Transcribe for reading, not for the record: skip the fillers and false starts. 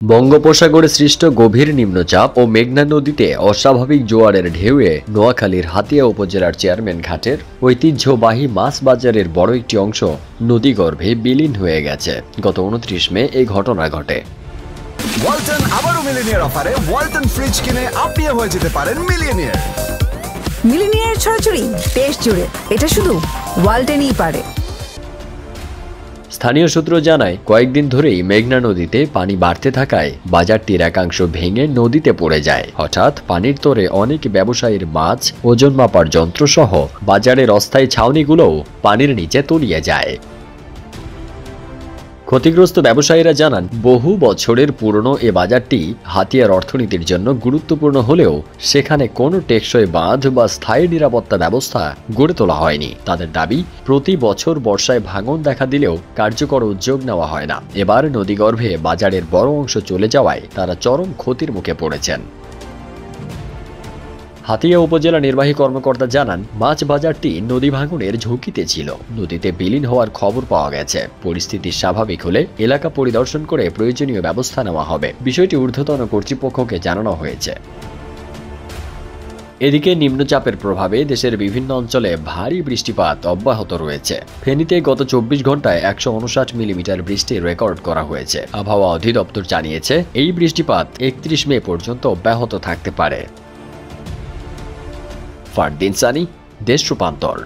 বঙ্গোপসাগরে সৃষ্ট গভীর নিম্নচাপ ও মেঘনা নদীতে অস্বাভাবিক জোয়ারের ঢেউয়ে নোয়াখালীর হাতিয়া উপজেলার চেয়ারম্যান ঘাটের ঐতিহ্যবাহী মাছ বাজারের বড় একটি অংশ নদীগর্ভে বিলীন হয়ে গেছে। গত 29 মে এই ঘটনা ঘটে। ওয়ালটন আবারও মিলিনিয়ার অফারে ওয়ালটন ফ্রিজ কিনে আপনিও হয়ে যেতে পারেন মিলিয়নিয়ার। মিলিনিয়ার ছড়াছড়ি দেশ জুড়ে, এটা শুধু ওয়ালটনই পারে। স্থানীয় সূত্র জানায়, কয়েকদিন ধরেই মেঘনা নদীতে পানি বাড়তে থাকায় বাজারটির একাংশ ভেঙে নদীতে পড়ে যায়। হঠাৎ পানির তোরে অনেক ব্যবসায়ীর মাছ, ওজন মাপার যন্ত্র সহ বাজারের অস্থায়ী ছাউনিগুলোও পানির নিচে তলিয়ে যায়। ক্ষতিগ্রস্ত ব্যবসায়ীরা জানান, বহু বছরের পুরনো এ বাজারটি হাতিয়ার অর্থনীতির জন্য গুরুত্বপূর্ণ হলেও সেখানে কোনো টেকসই বাঁধ বা স্থায়ী নিরাপত্তা ব্যবস্থা গড়ে তোলা হয়নি। তাদের দাবি, প্রতি বছর বর্ষায় ভাঙন দেখা দিলেও কার্যকর উদ্যোগ নেওয়া হয় না। এবার নদীগর্ভে বাজারের বড় অংশ চলে যাওয়ায় তারা চরম ক্ষতির মুখে পড়েছেন। হাতিয়া উপজেলা নির্বাহী কর্মকর্তা জানান, মাছ বাজারটি নদী ভাঙনের ঝুঁকিতে ছিল। নদীতে বিলীন হওয়ার খবর পাওয়া গেছে। পরিস্থিতি স্বাভাবিক হলে এলাকা পরিদর্শন করে প্রয়োজনীয় ব্যবস্থা নেওয়া হবে। বিষয়টি ঊর্ধ্বতন কর্তৃপক্ষকে জানানো হয়েছে। এদিকে নিম্নচাপের প্রভাবে দেশের বিভিন্ন অঞ্চলে ভারী বৃষ্টিপাত অব্যাহত রয়েছে। ফেনীতে গত 24 ঘন্টায় 159 মিলিমিটার বৃষ্টি রেকর্ড করা হয়েছে। আবহাওয়া অধিদপ্তর জানিয়েছে, এই বৃষ্টিপাত 31 মে পর্যন্ত অব্যাহত থাকতে পারে। ফারদিন সানি, দেশ রূপান্তর।